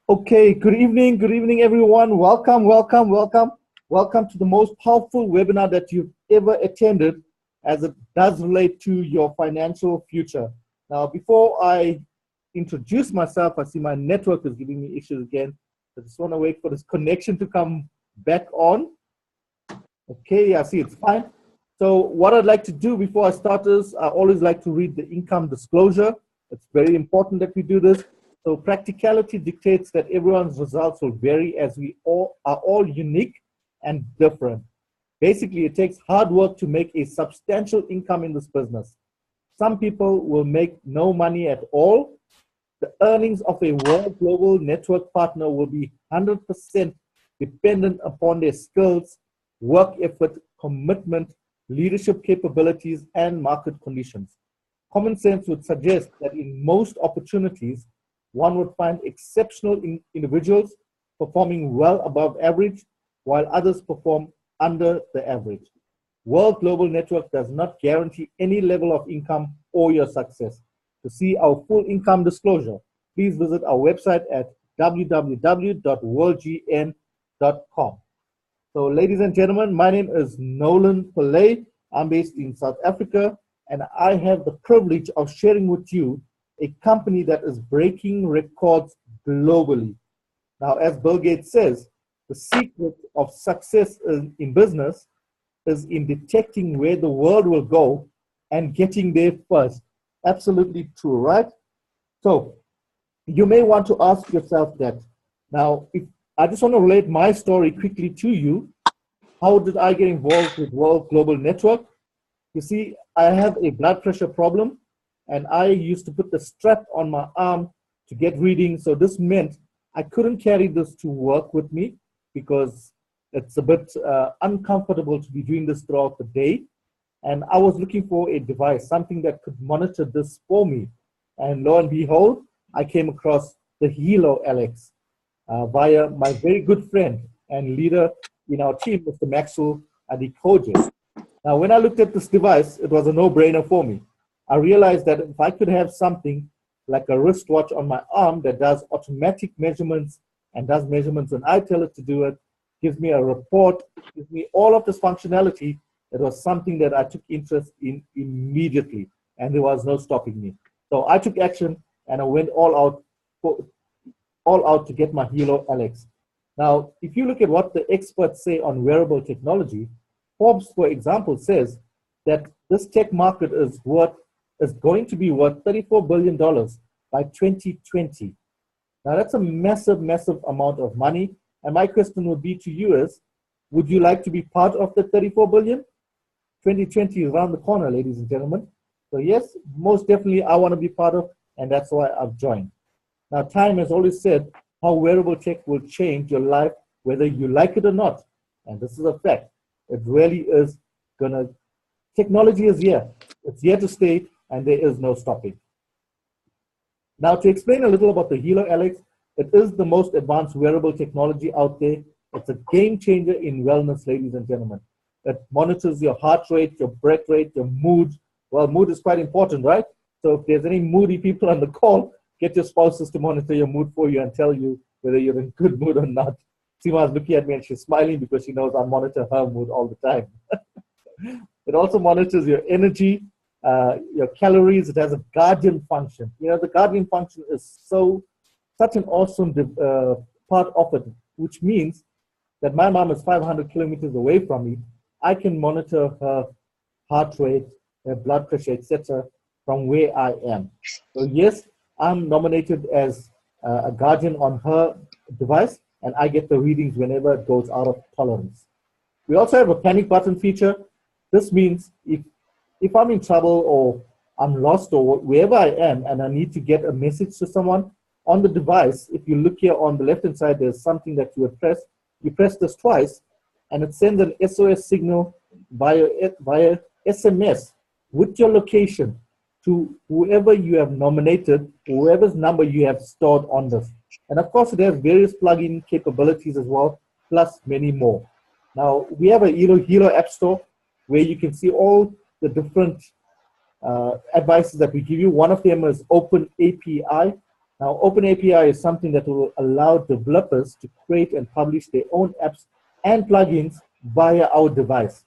Okay, good evening, everyone. Welcome, welcome, welcome. Welcome to the most powerful webinar that you've ever attended as it does relate to your financial future. Now, before I introduce myself, I see my network is giving me issues again. I just want to wait for this connection to come back on. Okay, I see it's fine. So what I'd like to do before I start is I always like to read the income disclosure. It's very important that we do this. So practicality dictates that everyone's results will vary as we all are all unique and different. Basically, it takes hard work to make a substantial income in this business. Some people will make no money at all. The earnings of a world global network partner will be 100% dependent upon their skills, work effort, commitment, leadership capabilities, and market conditions. Common sense would suggest that in most opportunities, one would find exceptional individuals performing well above average, while others perform under the average. World Global Network does not guarantee any level of income or your success. To see our full income disclosure, please visit our website at www.worldgn.com. So, ladies and gentlemen, my name is Nolan Pillay. I'm based in South Africa, and I have the privilege of sharing with you a company that is breaking records globally. Now, as Bill Gates says, the secret of success in business is in detecting where the world will go and getting there first. Absolutely true, right? So you may want to ask yourself that. Now, if I just want to relate my story quickly to you. How did I get involved with World Global Network? You see, I have a blood pressure problem, and I used to put the strap on my arm to get readings. So this meant I couldn't carry this to work with me because it's a bit uncomfortable to be doing this throughout the day. And I was looking for a device, something that could monitor this for me. And lo and behold, I came across the HELO LX via my very good friend and leader in our team, Mr. Maxwell Adikoje. Now, when I looked at this device, it was a no-brainer for me. I realized that if I could have something like a wristwatch on my arm that does automatic measurements and does measurements when I tell it to do it, gives me a report, gives me all of this functionality, it was something that I took interest in immediately, and there was no stopping me. So I took action, and I went all out to get my HELO LX. Now, if you look at what the experts say on wearable technology, Forbes, for example, says that this tech market is going to be worth $34 billion by 2020. Now, that's a massive, massive amount of money. And my question would be to you is, would you like to be part of the 34 billion? 2020 is around the corner, ladies and gentlemen. So yes, most definitely I want to be part of, and that's why I've joined. Now, time has always said how wearable tech will change your life, whether you like it or not. And this is a fact. It really is technology is here. It's here to stay, and there is no stopping. Now, to explain a little about the HELO LX, it is the most advanced wearable technology out there. It's a game changer in wellness, ladies and gentlemen. It monitors your heart rate, your breath rate, your mood. Well, mood is quite important, right? So if there's any moody people on the call, get your spouses to monitor your mood for you and tell you whether you're in good mood or not. Seema's looking at me and she's smiling because she knows I monitor her mood all the time. It also monitors your energy, your calories. It has a guardian function. You know, the guardian function is such an awesome part of it, which means that my mom is 500 kilometers away from me. I can monitor her heart rate, her blood pressure, etc., from where I am. So yes, I'm nominated as a guardian on her device, and I get the readings whenever it goes out of tolerance. We also have a panic button feature. This means if I'm in trouble or I'm lost or wherever I am and I need to get a message to someone, on the device, if you look here on the left-hand side, there's something that you would press. You press this twice, and it sends an SOS signal via SMS with your location to whoever you have nominated, whoever's number you have stored on this. And of course, it has various plugin capabilities as well, plus many more. Now, we have a HELO App Store where you can see all the different advices that we give you. One of them is Open API. Now, Open API is something that will allow developers to create and publish their own apps and plugins via our device.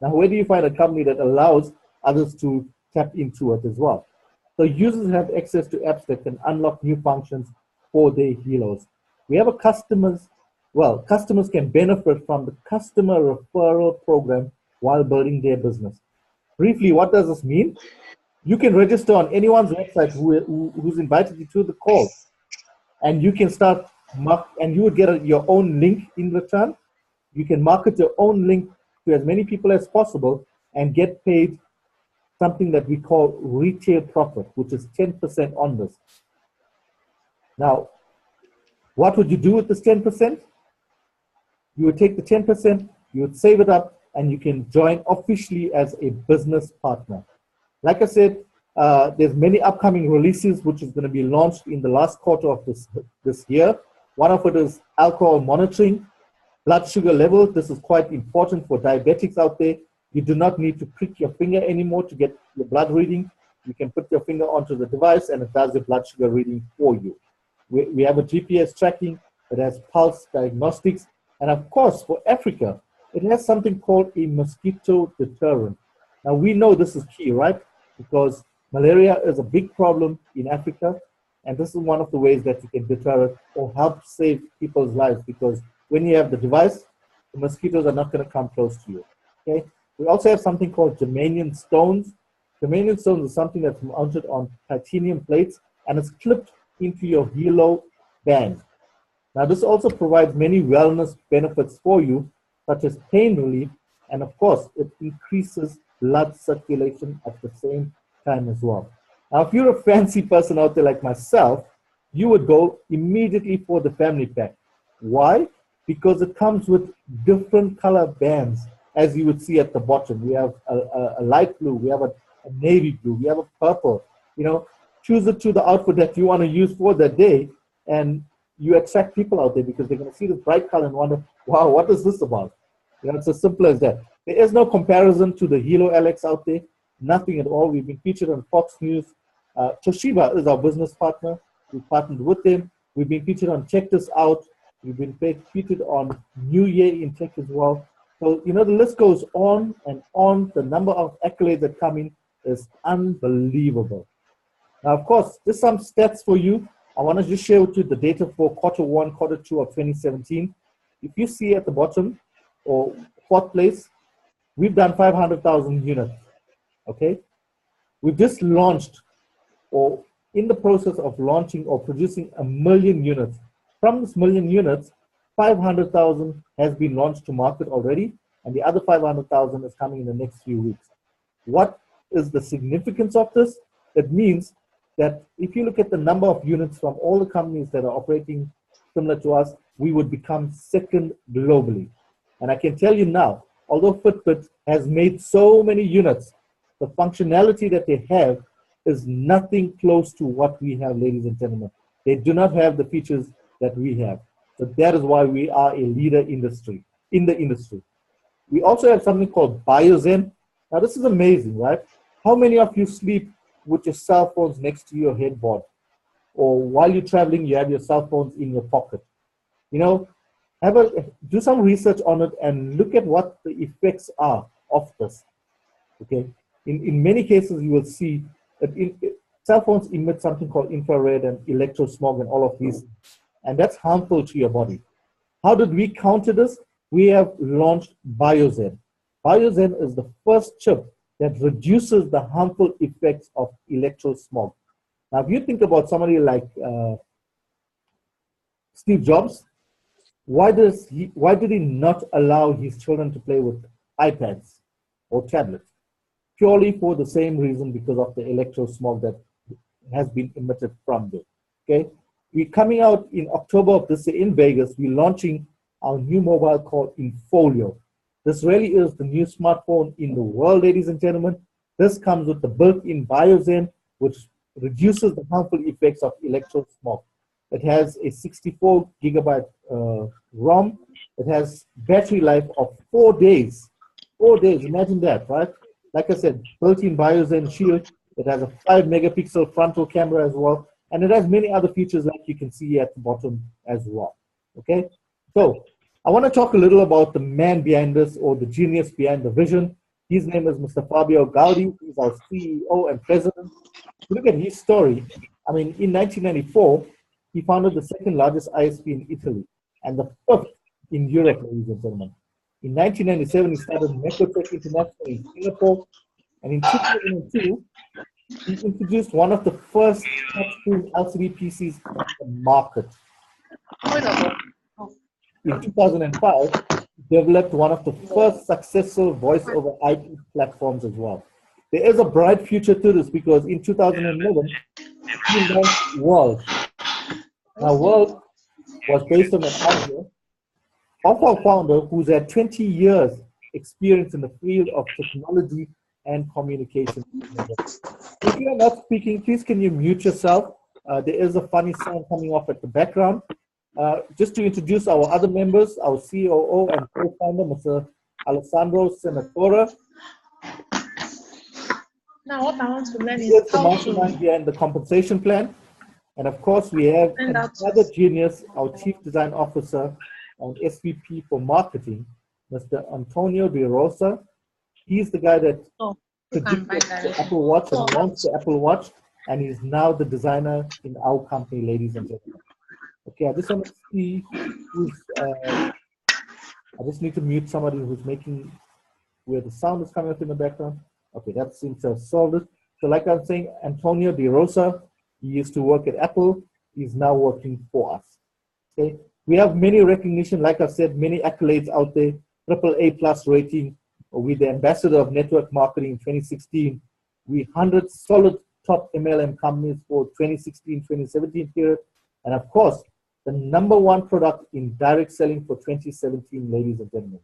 Now, where do you find a company that allows others to tap into it as well? So users have access to apps that can unlock new functions for their HELOs. We have a customers can benefit from the customer referral program while building their business. Briefly, what does this mean? You can register on anyone's website who's invited you to the call, and you can start and you would get your own link in return. You can market your own link to as many people as possible and get paid something that we call retail profit, which is 10% on this. Now, what would you do with this 10%? You would take the 10%, you would save it up, and you can join officially as a business partner. Like I said, there's many upcoming releases which is going to be launched in the last quarter of this year. One of it is alcohol monitoring, blood sugar level. This is quite important for diabetics out there. You do not need to prick your finger anymore to get your blood reading. You can put your finger onto the device and it does the blood sugar reading for you. We have a GPS tracking, it has pulse diagnostics, and of course for Africa, it has something called a mosquito deterrent. Now we know this is key, right? Because malaria is a big problem in Africa, and this is one of the ways that you can deter it or help save people's lives, because when you have the device, the mosquitoes are not going to come close to you, okay? We also have something called germanium stones. Germanium stones is something that's mounted on titanium plates and it's clipped into your HELO band. Now, this also provides many wellness benefits for you, such as pain relief, and of course, it increases blood circulation at the same time as well. Now, if you're a fancy person out there like myself, you would go immediately for the family pack. Why? Because it comes with different color bands, as you would see at the bottom. We have a light blue, we have a navy blue, we have a purple. You know, choose it to the outfit that you want to use for that day, and you attract people out there because they're going to see this bright color and wonder, wow, what is this about? You know, it's as simple as that. There is no comparison to the HELO LX out there, nothing at all. We've been featured on Fox News. Toshiba is our business partner. We've partnered with them. We've been featured on Check This Out. We've been featured on New Year in Tech as well. So, you know, the list goes on and on. The number of accolades that come in is unbelievable. Now, of course, just some stats for you. I want to just share with you the data for Q1, Q2 of 2017. If you see at the bottom, or fourth place, we've done 500,000 units, okay? We've just launched, or in the process of launching or producing 1 million units. From this 1 million units, 500,000 has been launched to market already, and the other 500,000 is coming in the next few weeks. What is the significance of this? It means that if you look at the number of units from all the companies that are operating similar to us, we would become second globally. And I can tell you now, although Fitbit has made so many units, the functionality that they have is nothing close to what we have, ladies and gentlemen. They do not have the features that we have. So that is why we are a leader in the industry. We also have something called BioZen. Now this is amazing, right? How many of you sleep with your cell phones next to your headboard? Or while you're traveling, you have your cell phones in your pocket? You know, do some research on it and look at what the effects are of this, okay? In many cases, you will see that cell phones emit something called infrared and electrosmog and all of these, and that's harmful to your body. How did we counter this? We have launched BioZen. BioZen is the first chip that reduces the harmful effects of electrosmog. Now, if you think about somebody like Steve Jobs, why did he not allow his children to play with iPads or tablets? Purely for the same reason, because of the electrosmog that has been emitted from them, okay? We're coming out in October of this year in Vegas. We're launching our new mobile called Infolio. This really is the new smartphone in the world, ladies and gentlemen. This comes with the built-in BioZen, which reduces the harmful effects of electrosmog. It has a 64 gigabyte ROM. It has battery life of 4 days. 4 days, imagine that, right? Like I said, built-in BioZen shield. It has a 5 megapixel frontal camera as well. And it has many other features like you can see at the bottom as well. Okay, so I want to talk a little about the man behind this, or the genius behind the vision. His name is Mr. Fabio Gaudi. He's our CEO and president. Look at his story. I mean, in 1994, he founded the second largest ISP in Italy and the fifth in Europe, ladies and gentlemen. In 1997, he started Microtech International in Singapore, and in 2002, he introduced one of the first touchscreen LCD PCs on the market. In 2005, he developed one of the first successful voice over IP platforms as well. There is a bright future to this because in 2011, he launched World. Now, World was based on an idea of our founder who's had 20 years experience in the field of technology and communication. If you are not speaking, please can you mute yourself? There is a funny sound coming off at the background. Just to introduce our other members, our COO and co-founder, Mr. Alessandro Senatore. Now what I want to learn is the mastermind behind the compensation plan. And of course, we have another genius, our Chief Design Officer and SVP for Marketing, Mr. Antonio De Rosa. He's the guy that predicted the Apple Watch and launched the Apple Watch, and he's now the designer in our company, ladies and gentlemen. Okay, I just want to see who's, I just need to mute somebody who's making, where the sound is coming up in the background. Okay, that seems to have solved it. So like I'm saying, Antonio De Rosa, he used to work at Apple. He's now working for us. Okay, we have many recognition, like I said, many accolades out there, AAA+ rating. We're the ambassador of network marketing in 2016. We 100 solid top MLM companies for 2016-2017 period. And of course, the #1 product in direct selling for 2017, ladies and gentlemen.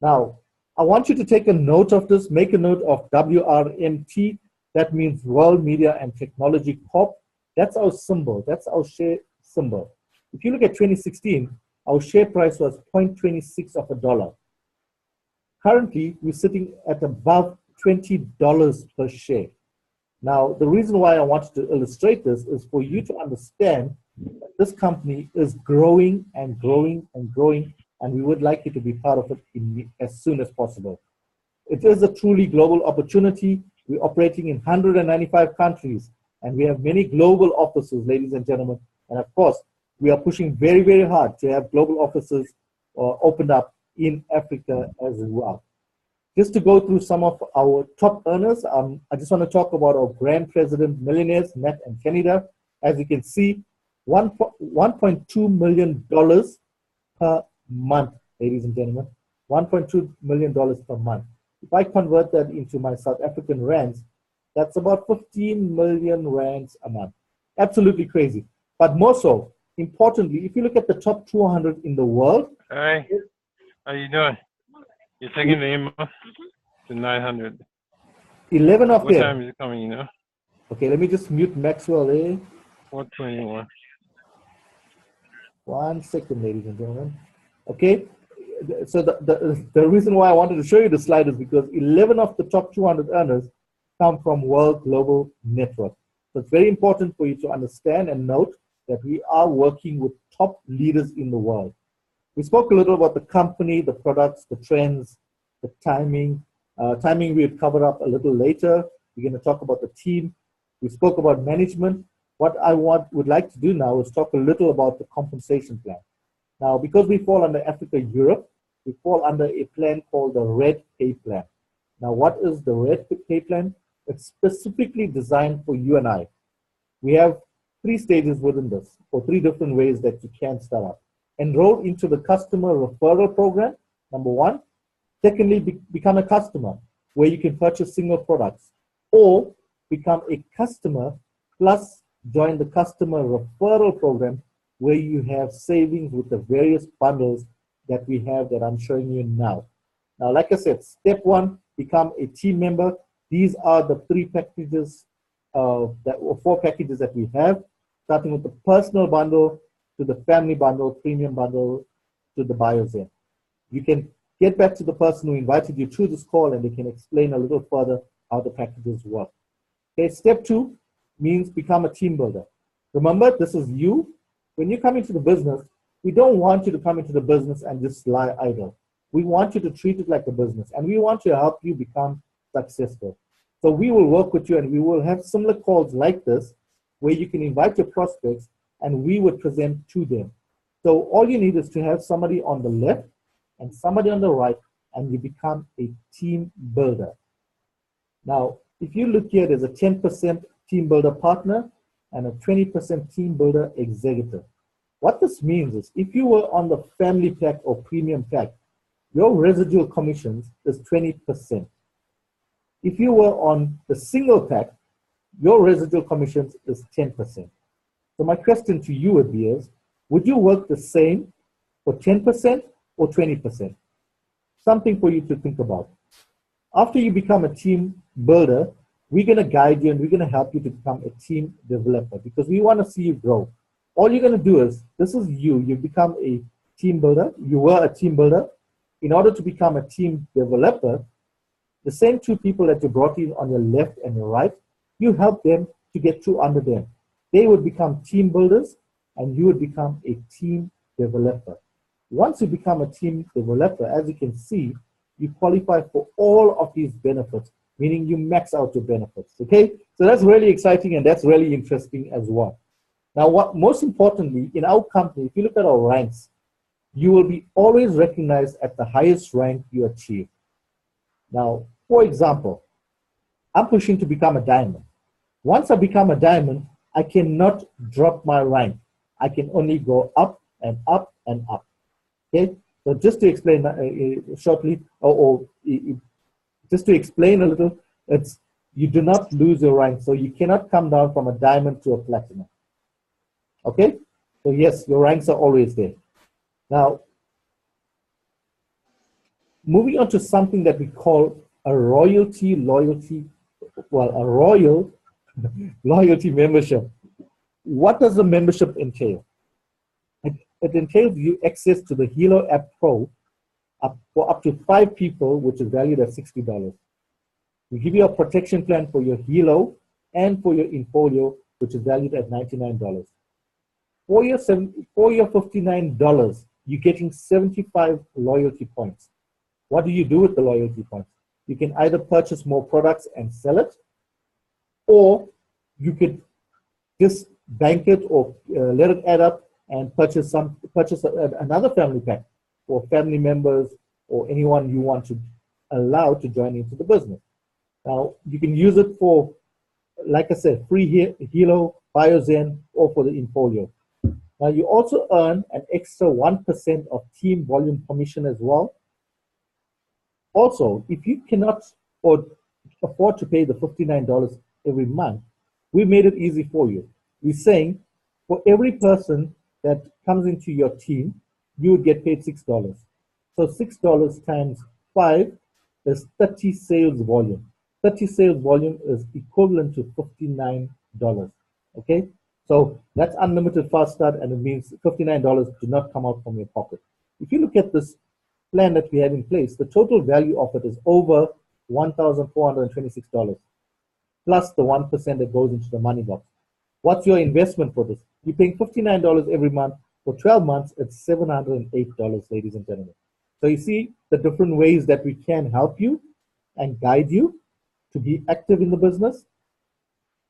Now, I want you to take a note of this, make a note of WRMT. That means World Media and Technology Corp. That's our symbol. That's our share symbol. If you look at 2016, our share price was 0.26 of a dollar. Currently, we're sitting at above $20 per share. Now, the reason why I wanted to illustrate this is for you to understand that this company is growing and growing and growing, and we would like you to be part of it as soon as possible. It is a truly global opportunity. We're operating in 195 countries, and we have many global offices, ladies and gentlemen. And of course, we are pushing very, very hard to have global offices opened up in Africa as well. Just to go through some of our top earners, I just want to talk about our Grand President Millionaires, Matt and Canada. As you can see, $1.2 million per month, ladies and gentlemen. $1.2 million per month. If I convert that into my South African rands, that's about 15 million rands a month. Absolutely crazy. But more so, importantly, if you look at the top 200 in the world. Hi, how you doing? You're taking the email to 900. 11 of them. What time is it coming, you know? Okay, let me just mute Maxwell there. 421. 1 second, ladies and gentlemen. Okay, so the reason why I wanted to show you the slide is because 11 of the top 200 earners come from World Global Network. So it's very important for you to understand and note that we are working with top leaders in the world. We spoke a little about the company, the products, the trends, the timing. Timing we'll cover up a little later. We're going to talk about the team. We spoke about management. What I would like to do now is talk a little about the compensation plan. Now, because we fall under Africa, Europe, we fall under a plan called the Red Pay Plan. Now, what is the Red Pay Plan? It's specifically designed for you and I. We have 3 stages within this, or 3 different ways that you can start up. Enroll into the customer referral program, #1. Secondly, become a customer, where you can purchase single products. Or become a customer plus join the customer referral program, where you have savings with the various bundles that we have that I'm showing you now. Now, like I said, step 1, become a team member. These are the 3 packages, or 4 packages that we have, starting with the personal bundle, to the family bundle, premium bundle, to the BioZen. You can get back to the person who invited you to this call, and they can explain a little further how the packages work. Okay, step 2 means become a team builder. Remember, this is you. When you come into the business, we don't want you to come into the business and just lie idle. We want you to treat it like a business, and we want to help you become successful. So we will work with you, and we will have similar calls like this where you can invite your prospects and we would present to them. So all you need is to have somebody on the left and somebody on the right, and you become a team builder. Now, if you look here, there's a 10% team builder partner and a 20% team builder executive. What this means is if you were on the family pack or premium pack, your residual commissions is 20%. If you were on the single pack, your residual commissions is 10%. So my question to you would be is, would you work the same for 10% or 20%? Something for you to think about. After you become a team builder, we're going to guide you and we're going to help you to become a team developer because we want to see you grow. All you're going to do is, this is you. You become a team builder. You were a team builder. In order to become a team developer, the same two people that you brought in on your left and your right, you help them to get through under them. They would become team builders and you would become a team developer. Once you become a team developer, as you can see, you qualify for all of these benefits, meaning you max out your benefits, okay? So that's really exciting and that's really interesting as well. Now, what most importantly, in our company, if you look at our ranks, you will be always recognized at the highest rank you achieve. Now, for example, I'm pushing to become a diamond. Once I become a diamond, I cannot drop my rank. I can only go up and up and up, okay? So just to explain shortly, just to explain a little, it's you do not lose your rank, so you cannot come down from a diamond to a platinum. Okay? So yes, your ranks are always there. Now, moving on to something that we call a royal loyalty membership. What does the membership entail? It entails you access to the HELO app Pro for up to 5 people, which is valued at $60. We give you a protection plan for your HELO and for your Infolio, which is valued at $99. For your $59, you're getting 75 loyalty points. What do you do with the loyalty points? You can either purchase more products and sell it, or you could just bank it or let it add up and purchase another family pack for family members or anyone you want to allow to join into the business. Now, you can use it for, like I said, free HELO, BioZen, or for the Infolio. Now, you also earn an extra 1% of team volume commission as well. Also, if you cannot afford to pay the $59 every month, we made it easy for you. We're saying for every person that comes into your team, you would get paid $6. So $6 times 5 is 30 sales volume. 30 sales volume is equivalent to $59. Okay? So that's unlimited fast start, and it means $59 do not come out from your pocket. If you look at this plan that we have in place, the total value of it is over $1,426, plus the 1% that goes into the money box. What's your investment for this? You're paying $59 every month. For 12 months, it's $708, ladies and gentlemen. So you see the different ways that we can help you and guide you to be active in the business.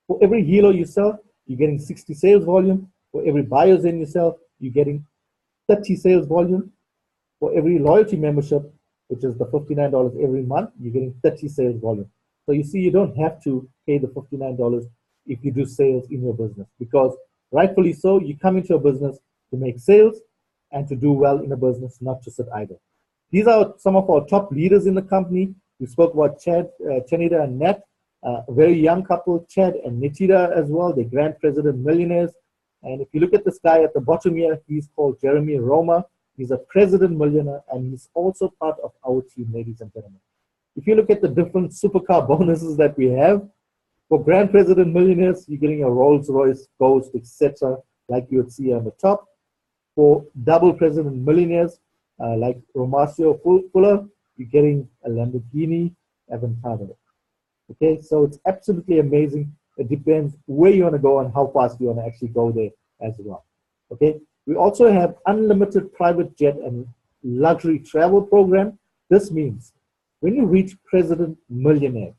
For every HELO you sell, you're getting 60 sales volume. For every BioZen you sell, you're getting 30 sales volume. For every loyalty membership, which is the $59 every month, you're getting 30 sales volume. So you see, you don't have to pay the $59 if you do sales in your business, because rightfully so, you come into a business to make sales and to do well in a business, not to sit idle. These are some of our top leaders in the company. We spoke about Chad, Chanita and Nat, a very young couple, Chad and Nitida as well. They're Grand President Millionaires. And if you look at this guy at the bottom here, he's called Jeremy Roma. He's a President Millionaire, and he's also part of our team, ladies and gentlemen. If you look at the different supercar bonuses that we have, for Grand President Millionaires, you're getting a Rolls Royce, Ghost, etc., like you would see on the top. For Double President Millionaires, like Romacio Fuller, you're getting a Lamborghini Aventador. Okay, so it's absolutely amazing. It depends where you want to go and how fast you want to actually go there as well. Okay. We also have unlimited private jet and luxury travel program. This means when you reach President Millionaire,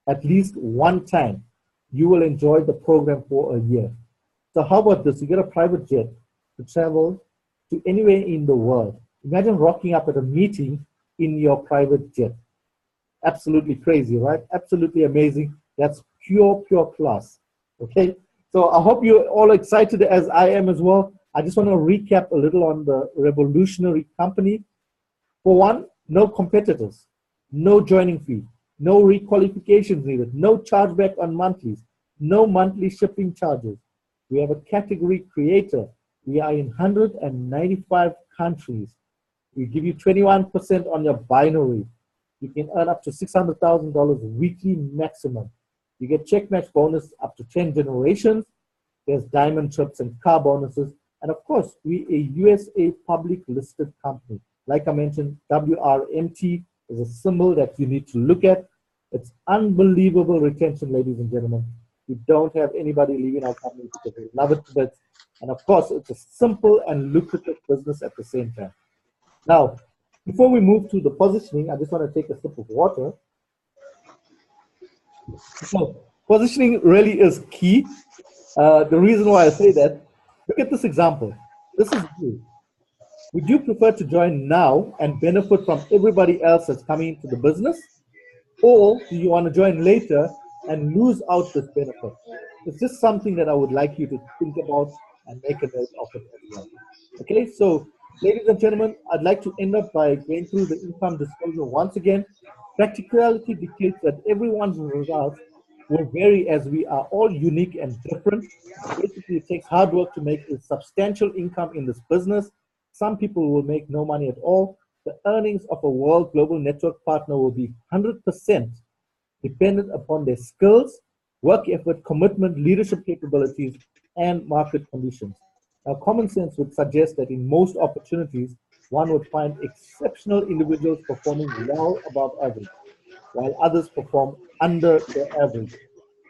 at least one time, you will enjoy the program for a year. So how about this? You get a private jet to travel to anywhere in the world. Imagine rocking up at a meeting in your private jet. Absolutely crazy, right? Absolutely amazing. That's pure class. Okay. So I hope you're all excited as I am as well. I just want to recap a little on the revolutionary company. For one, no competitors, no joining fee, no requalifications needed, no chargeback on monthlies, no monthly shipping charges. We have a category creator. We are in 195 countries. We give you 21% on your binary. You can earn up to $600,000 weekly maximum. You get check match bonus up to 10 generations. There's diamond trips and car bonuses. And of course, we a USA public listed company. Like I mentioned, WRMT is a symbol that you need to look at. It's unbelievable retention, ladies and gentlemen. We don't have anybody leaving our company because they love it to bits. And of course, it's a simple and lucrative business at the same time. Now, before we move to the positioning, I just want to take a sip of water. So, positioning really is key. The reason why I say that, look at this example. This is you. Would you prefer to join now and benefit from everybody else that's coming into the business? Or do you want to join later and lose out this benefit? It's just something that I would like you to think about and make a note of it as well. Okay, so ladies and gentlemen, I'd like to end up by going through the income disclosure once again. Practicality dictates that everyone's results will vary as we are all unique and different. Basically, it takes hard work to make a substantial income in this business. Some people will make no money at all. The earnings of a world global network partner will be 100% dependent upon their skills, work effort, commitment, leadership capabilities, and market conditions. Now, common sense would suggest that in most opportunities, one would find exceptional individuals performing well above average, while others perform under the average.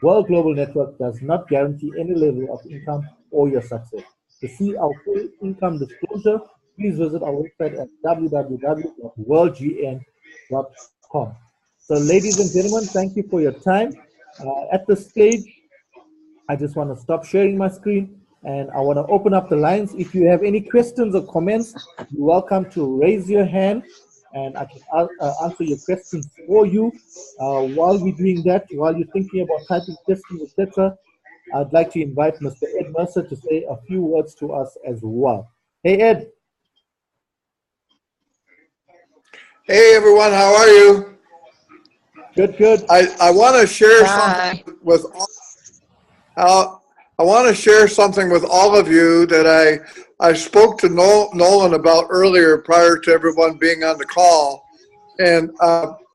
World Global Network does not guarantee any level of income or your success. To see our full income disclosure, please visit our website at www.worldgn.com. So, ladies and gentlemen, thank you for your time. At this stage, I just want to stop sharing my screen and I want to open up the lines. If you have any questions or comments, you're welcome to raise your hand and I can answer your questions for you. While we're doing that, while you're thinking about typing questions, etc., I'd like to invite Mr. Ed Mercer to say a few words to us as well. Hey, Ed. Hey, everyone. How are you? Good, good. I want to share something with all, I want to share something with all of you that I spoke to Nolan about earlier prior to everyone being on the call. And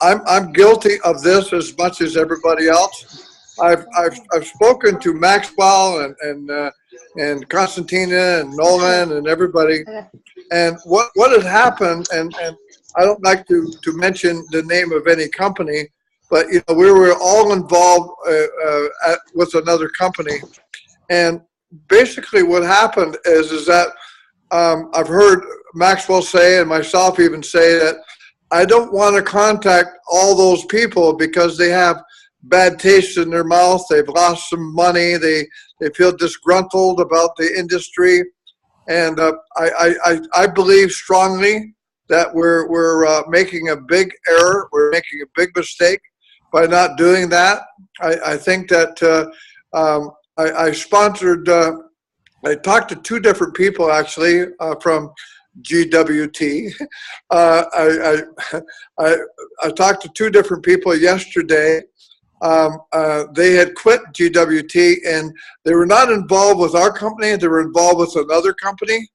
I'm guilty of this as much as everybody else. I've spoken to Maxwell and Constantina and Nolan and everybody. And what had happened, and I don't like to mention the name of any company, but you know, we were all involved with another company. And basically what happened is that I've heard Maxwell say and myself even say that I don't want to contact all those people because they have bad taste in their mouth. They've lost some money. They feel disgruntled about the industry. And I believe strongly that we're making a big error. We're making a big mistake by not doing that. I think that I sponsored, I talked to two different people actually from GWT. I talked to two different people yesterday. They had quit GWT and they were not involved with our company. They were involved with another company.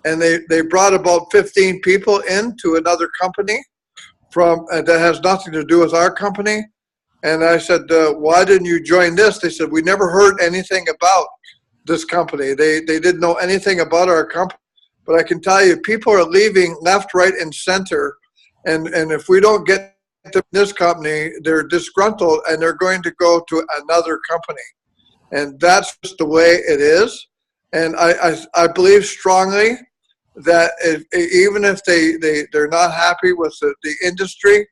And they brought about 15 people into another company from that has nothing to do with our company. And I said, why didn't you join this? They said, we never heard anything about this company. They didn't know anything about our company. But I can tell you, people are leaving left, right, and center. And if we don't get this company, they're disgruntled and they're going to go to another company. And that's just the way it is. And I believe strongly that even if they're not happy with the industry,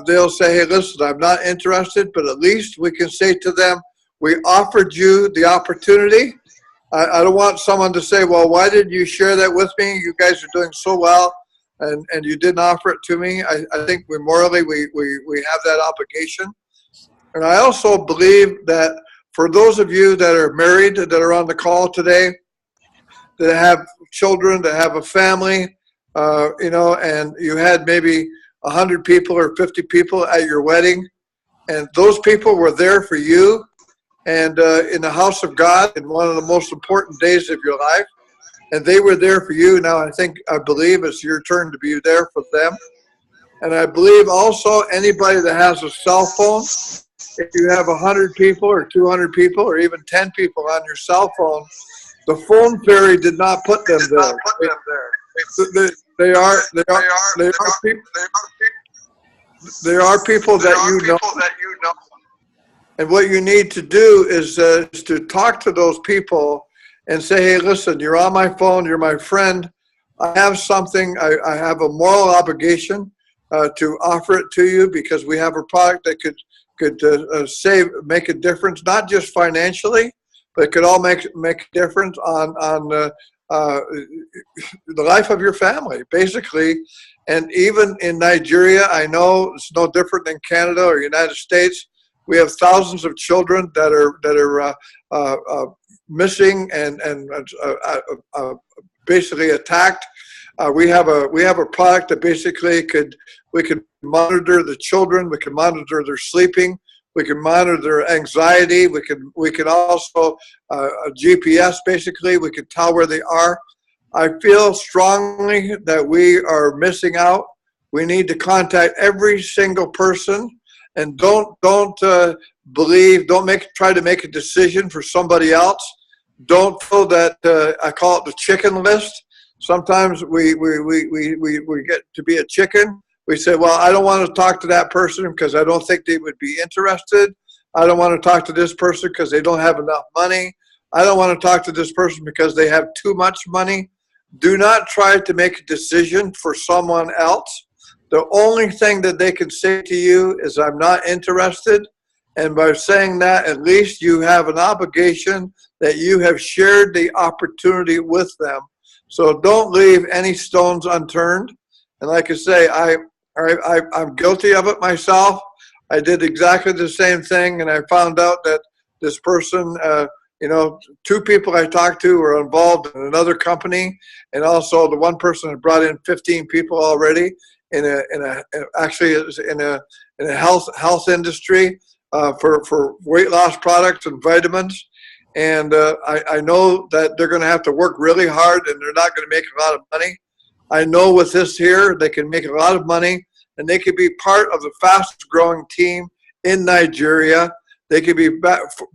they'll say, hey, listen, I'm not interested, but at least we can say to them, we offered you the opportunity. I don't want someone to say, well, why didn't you share that with me? You guys are doing so well, and you didn't offer it to me. I think we morally, we have that obligation. And I also believe that for those of you that are married, that are on the call today, that have children, that have a family, and you had maybe 100 people or 50 people at your wedding, and those people were there for you, and in the house of God, in one of the most important days of your life, and they were there for you. Now I believe it's your turn to be there for them. And I believe also anybody that has a cell phone, if you have 100 people or 200 people or even 10 people on your cell phone, the phone fairy did not put them there. They are people that you know. And what you need to do is to talk to those people and say, hey, listen, you're on my phone, you're my friend. I have something, I have a moral obligation to offer it to you because we have a product that could make a difference, not just financially, but it could all make a difference on the life of your family, basically. And even in Nigeria, I know it's no different than Canada or United States. We have thousands of children that are missing and basically attacked. We have a product that basically we can monitor the children. We can monitor their sleeping. We can monitor their anxiety. We can also GPS basically. We can tell where they are. I feel strongly that we are missing out. We need to contact every single person. And don't try to make a decision for somebody else. Don't feel that I call it the chicken list. Sometimes we get to be a chicken. We say, well, I don't want to talk to that person because I don't think they would be interested. I don't want to talk to this person because they don't have enough money. I don't want to talk to this person because they have too much money. Do not try to make a decision for someone else. The only thing that they can say to you is, I'm not interested. And by saying that, at least you have an obligation that you have shared the opportunity with them. So don't leave any stones unturned. And like I say, I'm guilty of it myself. I did exactly the same thing, and I found out that this person, two people I talked to were involved in another company, and also the one person had brought in 15 people already in a health industry for weight loss products and vitamins. And I know that they're going to have to work really hard, and they're not going to make a lot of money. I know with this here, they can make a lot of money, and they could be part of the fastest growing team in Nigeria. They could be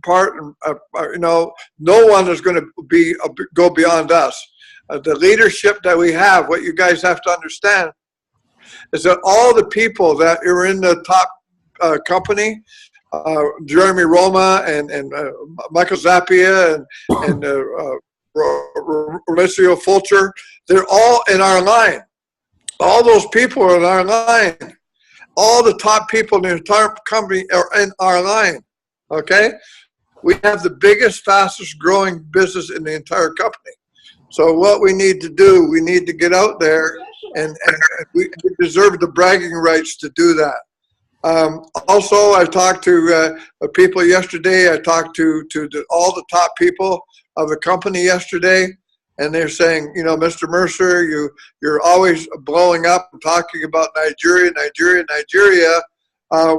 part, no one is going to go beyond us. The leadership that we have, what you guys have to understand is that all the people that are in the top company, Jeremy Roma and Michael Zappia and Mauricio Fulcher, they're all in our line. All those people are in our line. All the top people in the entire company are in our line. Okay? We have the biggest, fastest growing business in the entire company. So what we need to do, we need to get out there, and we deserve the bragging rights to do that. Also, I talked to people yesterday. I talked to all the top people of the company yesterday, and they're saying, Mr. Mercer, you're always blowing up and talking about Nigeria.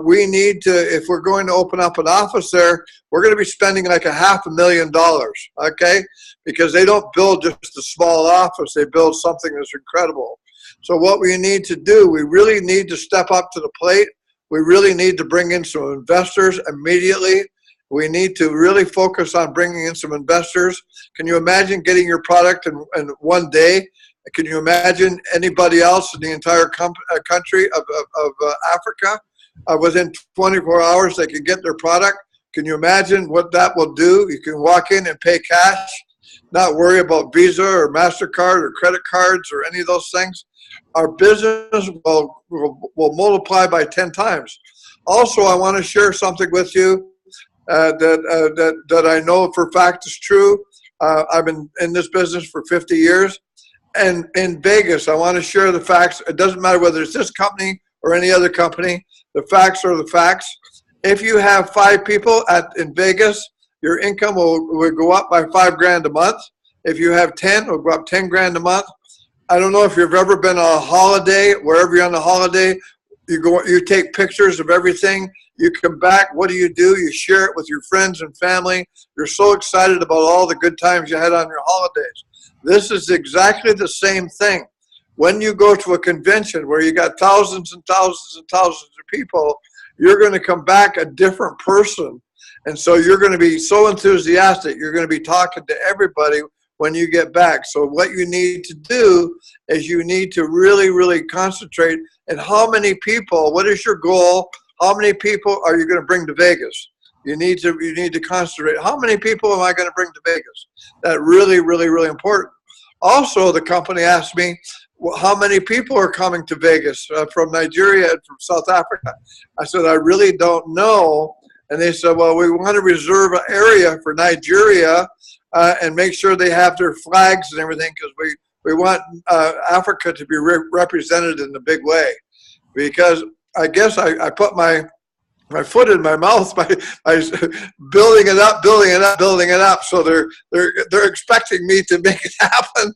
We need to, if we're going to open up an office there, we're going to be spending like $500,000, okay? Because they don't build just a small office, they build something that's incredible. So what we need to do, we really need to step up to the plate. We really need to bring in some investors immediately. We need to really focus on bringing in some investors. Can you imagine getting your product in one day Can you imagine anybody else in the entire country of Africa? Within 24 hours, they can get their product. Can you imagine what that will do? You can walk in and pay cash, not worry about Visa or MasterCard or credit cards or any of those things. Our business will multiply by 10 times. Also, I want to share something with you that I know for a fact is true. I've been in this business for 50 years. And in Vegas, I want to share the facts. It doesn't matter whether it's this company or any other company. The facts are the facts. If you have 5 people in Vegas, your income will go up by $5,000 a month. If you have 10, it will go up $10,000 a month. I don't know if you've ever been on a holiday. Wherever you're on a holiday, you take pictures of everything. You come back. What do? You share it with your friends and family. You're so excited about all the good times you had on your holidays. This is exactly the same thing. When you go to a convention where you got thousands and thousands and thousands of people, you're going to come back a different person. And so you're going to be so enthusiastic. You're going to be talking to everybody when you get back. So what you need to do is you need to really, really concentrate on how many people, what is your goal? How many people are you going to bring to Vegas? You need to concentrate. How many people am I going to bring to Vegas? That's really, really, really important. Also, the company asked me, well, how many people are coming to Vegas from Nigeria and from South Africa? I said, I really don't know. And they said, well, we want to reserve an area for Nigeria and make sure they have their flags and everything, because we want Africa to be represented in a big way. Because I guess I put my foot in my mouth by building it up. So they're expecting me to make it happen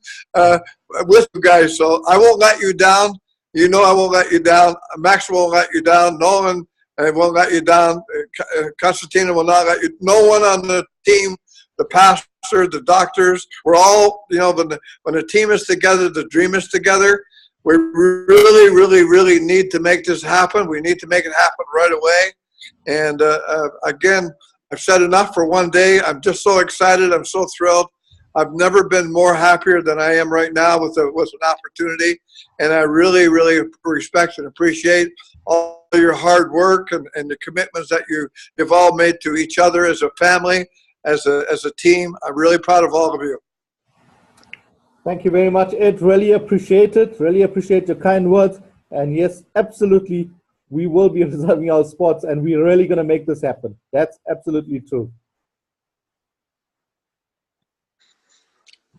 with you guys. So I won't let you down. You know I won't let you down. Max won't let you down. Nolan won't let you down. Constantina will not let you. No one on the team, the pastor, the doctors, we're all, when the team is together, the dream is together. We really, really, really need to make this happen. We need to make it happen right away. And again, I've said enough for one day. I'm just so excited. I'm so thrilled. I've never been more happier than I am right now with an opportunity. And I really, really respect and appreciate all your hard work and the commitments that you've all made to each other as a family, as a team. I'm really proud of all of you. Thank you very much, Ed. Really appreciate it. Really appreciate your kind words. And yes, absolutely, we will be reserving our spots, and we're really going to make this happen. That's absolutely true.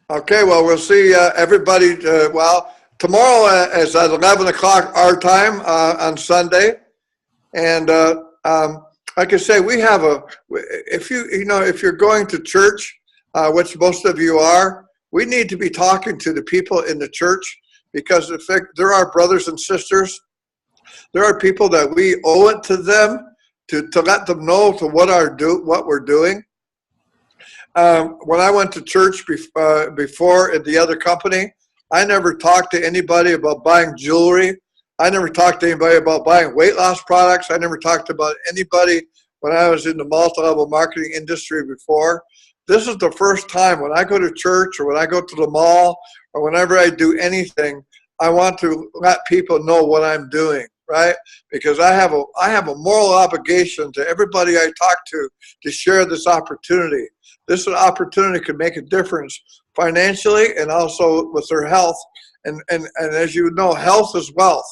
Okay, well, we'll see everybody. Tomorrow is at 11 o'clock our time on Sunday. And like I say, we have if you're going to church, which most of you are, we need to be talking to the people in the church, because in fact, there are brothers and sisters. There are people that we owe it to them to let them know what we're doing. When I went to church before at the other company, I never talked to anybody about buying jewelry. I never talked to anybody about buying weight loss products. I never talked about anybody when I was in the multi-level marketing industry before. This is the first time when I go to church or when I go to the mall or whenever I do anything, I want to let people know what I'm doing, right? Because I have a moral obligation to everybody I talk to share this opportunity. This opportunity could make a difference financially and also with their health. And as you know, health is wealth.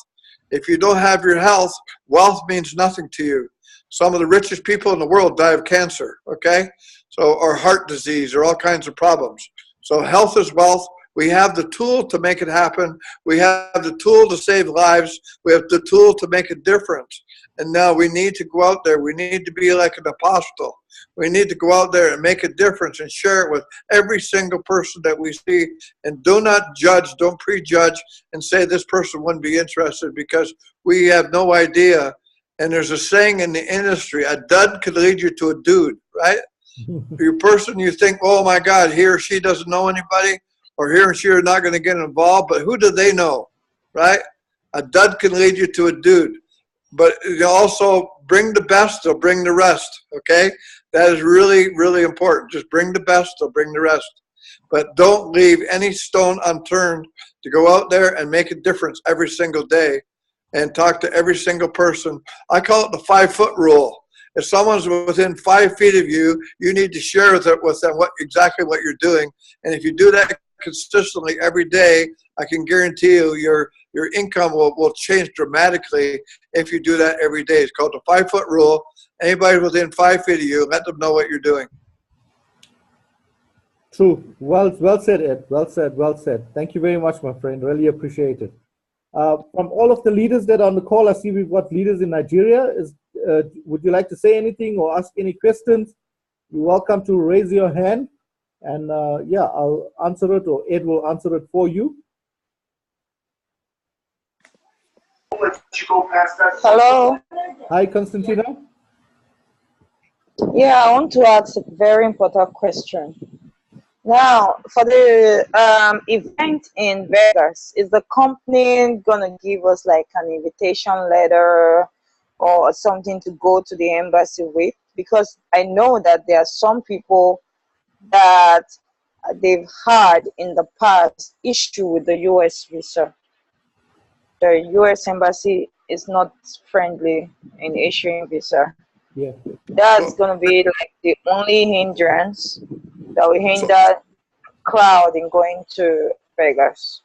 If you don't have your health, wealth means nothing to you. Some of the richest people in the world die of cancer, okay? Or heart disease or all kinds of problems. So health is wealth. We have the tool to make it happen. We have the tool to save lives. We have the tool to make a difference. And now we need to go out there. We need to be like an apostle. We need to go out there and make a difference and share it with every single person that we see. And do not judge, don't prejudge and say this person wouldn't be interested, because we have no idea. And there's a saying in the industry, a dud could lead you to a dude, right? Your person, you think, oh my God, he or she doesn't know anybody, or he or she are not going to get involved, but who do they know, right? A dud can lead you to a dude. But you also bring the best, they'll bring the rest, okay? That is really, really important. Just bring the best, they'll bring the rest. But don't leave any stone unturned to go out there and make a difference every single day and talk to every single person. I call it the 5-foot rule. If someone's within 5 feet of you, you need to share with them exactly what you're doing. And if you do that consistently every day, I can guarantee you your income will change dramatically if you do that every day. It's called the 5-foot rule. Anybody within 5 feet of you, let them know what you're doing. True. Well said, Ed. Well said. Thank you very much, my friend. Really appreciate it. From all of the leaders that are on the call, I see we've got leaders in Nigeria. Would you like to say anything or ask any questions? You're welcome to raise your hand, and yeah, I'll answer it, or Ed will answer it for you. Hello. Hi, Constantina. Yeah, I want to ask a very important question. Now, for the event in Vegas, is the company gonna give us like an invitation letter or something to go to the embassy with? Because I know that there are some people that they've had in the past issue with the U.S. visa. The U.S. embassy is not friendly in issuing visa. Yeah. That's gonna be like the only hindrance that will hinder crowd in going to Vegas.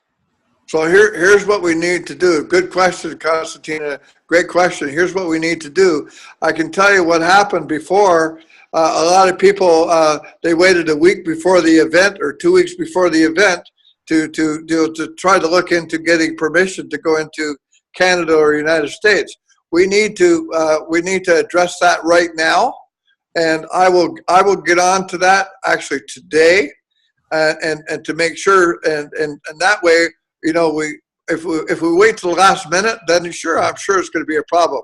So here's what we need to do. Good question, Constantina. Great question. Here's what we need to do. I can tell you what happened before. A lot of people, they waited a week before the event or 2 weeks before the event to try to look into getting permission to go into Canada or United States. We need to address that right now, and I will get on to that actually today, and to make sure and that way, you know, if we wait till the last minute, then I'm sure it's going to be a problem.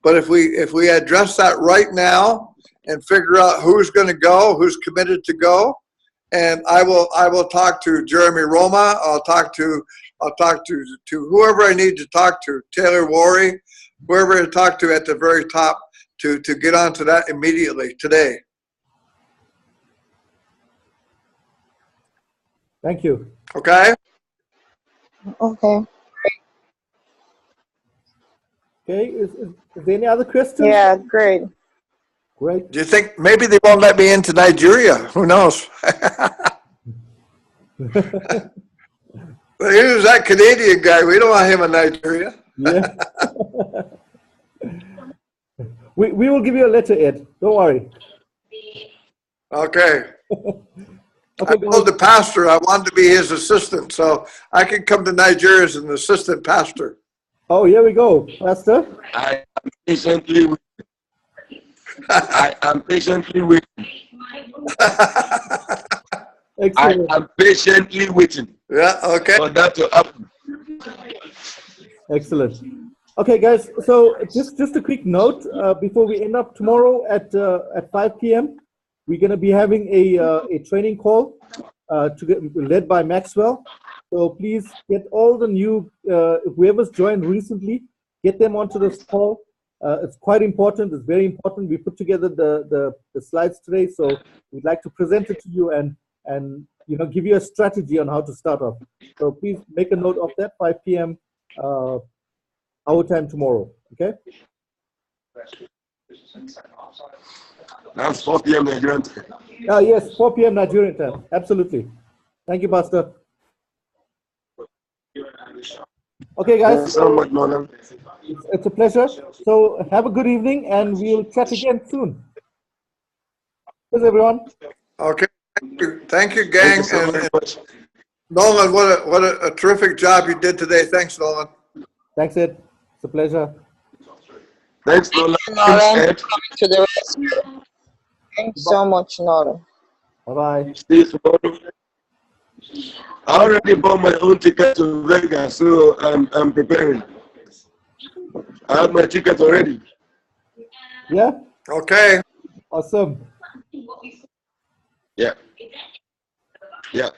But if we address that right now and figure out who's going to go, who's committed to go, and I will talk to Jeremy Roma. I'll talk to whoever I need to talk to, Taylor Worry, whoever to talk to at the very top to get onto that immediately today. Thank you. Okay. Okay. Okay. Is there any other questions? Yeah, great. Great. Do you think maybe they won't let me into Nigeria? Who knows? Here's that Canadian guy. We don't want him in Nigeria. Yeah. we will give you a letter, Ed. Don't worry. Okay. Okay, I told the pastor I wanted to be his assistant, so I can come to Nigeria as an assistant pastor. Oh, here we go, Pastor. I am patiently waiting. I am patiently waiting. Excellent. I am patiently waiting. Yeah, okay. For that to happen. Excellent. Okay, guys. So just a quick note before we end up tomorrow at 5 p.m. We're going to be having a training call led by Maxwell. So please get all the new whoever's joined recently, get them onto this call. It's quite important. It's very important. We put together the slides today, so we'd like to present it to you and you know, give you a strategy on how to start off. So please make a note of that. 5 p.m. Our time tomorrow. Okay. That's 4 p.m. Nigerian time. Yes, 4 p.m. Nigerian time. Absolutely. Thank you, Pastor. Okay, guys. Thanks so much, Nolan. It's a pleasure. So have a good evening, and we'll chat again soon. Cheers, everyone. Okay. Thank you, gang. Thank you so much. Nolan, what a terrific job you did today. Thanks, Nolan. Thanks, Ed. It's a pleasure. Thanks, Nolan. Nolan, to the rescue. Thanks so much, Nolan. Bye-bye. See you tomorrow. I already bought my own ticket to Vegas, so I'm preparing. I have my ticket already. Yeah? Okay. Awesome. Yeah. Yeah.